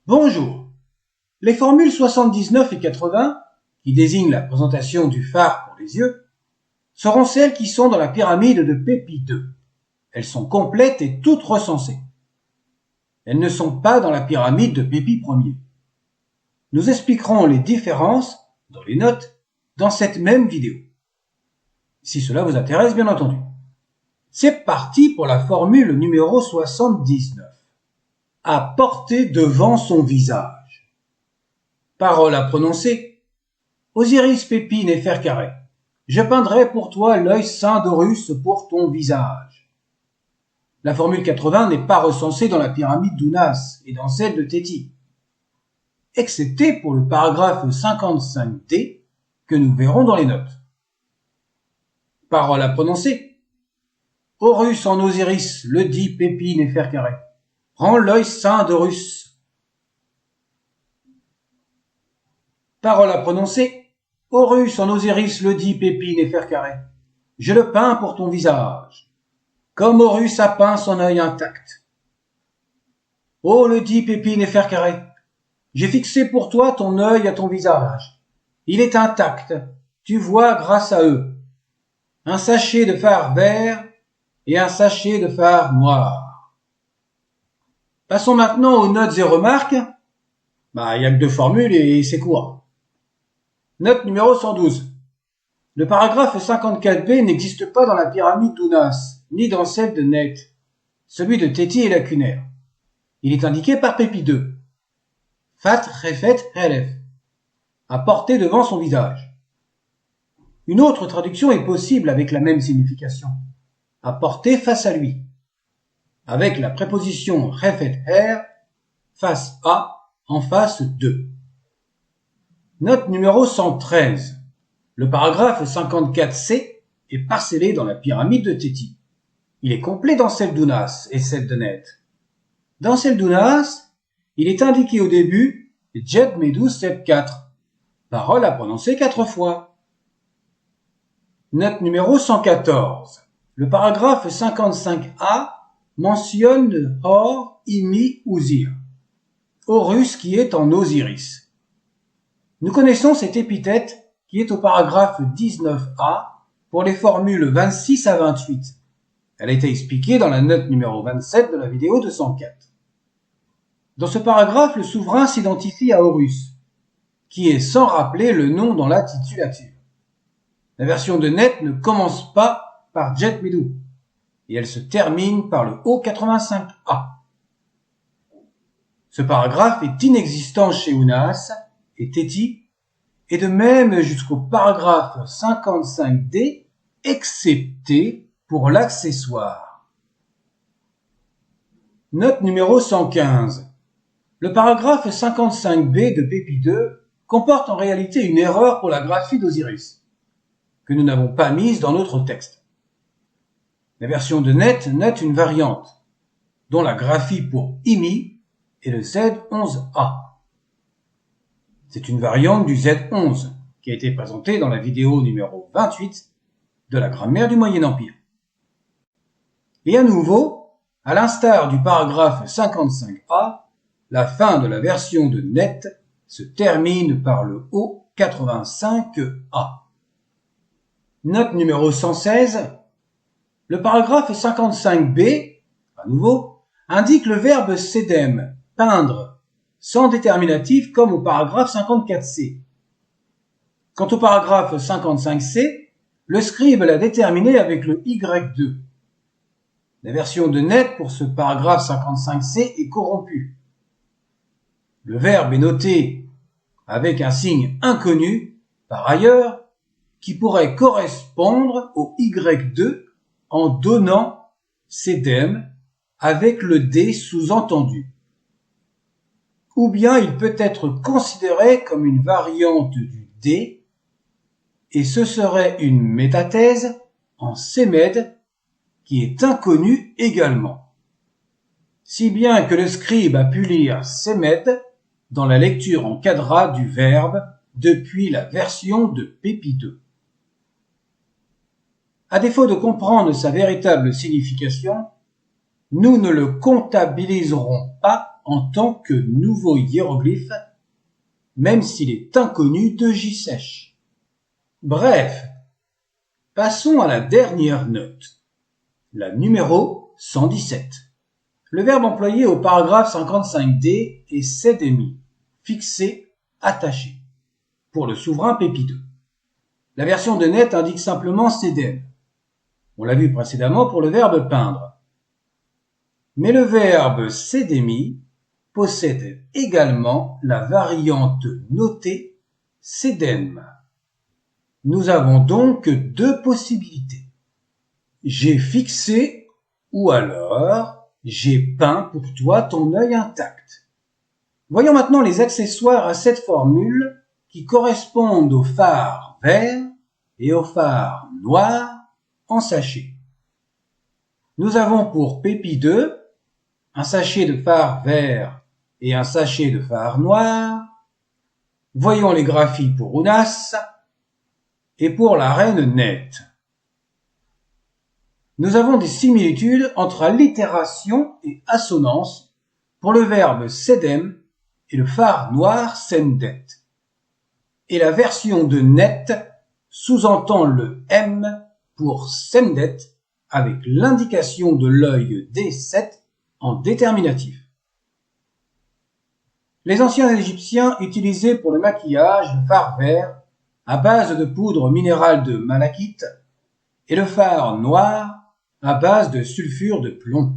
Bonjour. Les formules 79 et 80, qui désignent la présentation du phare pour les yeux, seront celles qui sont dans la pyramide de Pépi 2. Elles sont complètes et toutes recensées. Elles ne sont pas dans la pyramide de Pépi 1er. Nous expliquerons les différences, dans les notes, dans cette même vidéo. Si cela vous intéresse, bien entendu. C'est parti pour la formule numéro 79. À porter devant son visage. Parole à prononcer. Osiris, Pépi, Néfercaré. Je peindrai pour toi l'œil saint d'Horus pour ton visage. La formule 80 n'est pas recensée dans la pyramide d'Unas et dans celle de Téti, excepté pour le paragraphe 55D que nous verrons dans les notes. Parole à prononcer. Horus en Osiris, le dit Pépi, Néfercaré. Rends l'œil saint d'Horus. Parole à prononcer. Horus en Osiris le dit Pépi, Néfercaré. Je le peins pour ton visage, comme Horus a peint son œil intact. Ô le dit Pépi, Néfercaré, j'ai fixé pour toi ton œil à ton visage. Il est intact, tu vois grâce à eux. Un sachet de fard vert et un sachet de fard noir. Passons maintenant aux notes et remarques. Il n'y a que deux formules et c'est court. Note numéro 112. Le paragraphe 54b n'existe pas dans la pyramide d'Unas, ni dans celle de Net. Celui de Téti est lacunaire. Il est indiqué par Pépi 2. Fat, Refet, Relef. À porter devant son visage. Une autre traduction est possible avec la même signification. À porter face à lui. Avec la préposition Refet R, face à, en face de. Note numéro 113. Le paragraphe 54C est parcellé dans la pyramide de Téti. Il est complet dans celle d'Unas et celle de Net. Dans celle d'Unas, il est indiqué au début Jet Medus Sep 4. Parole à prononcer 4 fois. Note numéro 114. Le paragraphe 55A mentionne Hor, Imi, Uzir. Horus qui est en Osiris. Nous connaissons cette épithète qui est au paragraphe 19A pour les formules 26 à 28. Elle a été expliquée dans la note numéro 27 de la vidéo 204. Dans ce paragraphe, le souverain s'identifie à Horus, qui est sans rappeler le nom dans la titulature. La version de Net ne commence pas par Jet Medus, et elle se termine par le O85A. Ce paragraphe est inexistant chez Unas et Téti, et de même jusqu'au paragraphe 55D, excepté pour l'accessoire. Note numéro 115. Le paragraphe 55B de Pépi 2 comporte en réalité une erreur pour la graphie d'Osiris, que nous n'avons pas mise dans notre texte. La version de Net note une variante, dont la graphie pour Imi est le Z11A. C'est une variante du Z11 qui a été présentée dans la vidéo numéro 28 de la grammaire du Moyen Empire. Et à nouveau, à l'instar du paragraphe 55A, la fin de la version de Net se termine par le O85A. Note numéro 116. Le paragraphe 55B, à nouveau, indique le verbe sedem, peindre, sans déterminatif comme au paragraphe 54C. Quant au paragraphe 55C, le scribe l'a déterminé avec le Y2. La version de Net pour ce paragraphe 55C est corrompue. Le verbe est noté avec un signe inconnu, par ailleurs, qui pourrait correspondre au Y2 en donnant sedem avec le D sous-entendu. Ou bien il peut être considéré comme une variante du D, et ce serait une métathèse en sémède qui est inconnue également. Si bien que le scribe a pu lire sémède dans la lecture en quadra du verbe depuis la version de Pépi 2. À défaut de comprendre sa véritable signification, nous ne le comptabiliserons pas en tant que nouveau hiéroglyphe, même s'il est inconnu de J-Sèche. Bref, passons à la dernière note, la numéro 117. Le verbe employé au paragraphe 55D est sedemi, fixé, attaché, pour le souverain Pépi II. La version de Net indique simplement sedem. On l'a vu précédemment pour le verbe peindre. Mais le verbe sedemi possède également la variante notée sedem. Nous avons donc deux possibilités. J'ai fixé ou alors j'ai peint pour toi ton œil intact. Voyons maintenant les accessoires à cette formule qui correspondent au phare vert et au phare noir en sachet. Nous avons pour Pépi II un sachet de phare vert et un sachet de phare noir. Voyons les graphies pour Ounas et pour la reine Net. Nous avons des similitudes entre allitération et assonance pour le verbe sedem et le phare noir sendet. Et la version de Net sous-entend le M pour sendet avec l'indication de l'œil D7 en déterminatif. Les anciens Égyptiens utilisaient pour le maquillage le phare vert à base de poudre minérale de malachite et le phare noir à base de sulfure de plomb.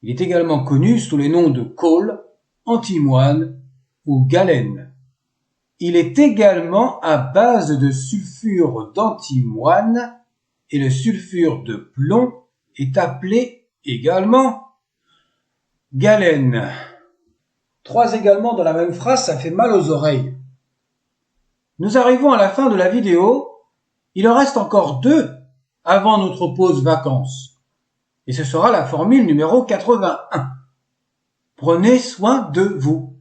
Il est également connu sous les noms de colle, antimoine ou galène. Il est également à base de sulfure d'antimoine et le sulfure de plomb est appelé également galène. 3 également dans la même phrase, ça fait mal aux oreilles. Nous arrivons à la fin de la vidéo. Il en reste encore 2 avant notre pause vacances. Et ce sera la formule numéro 81. Prenez soin de vous.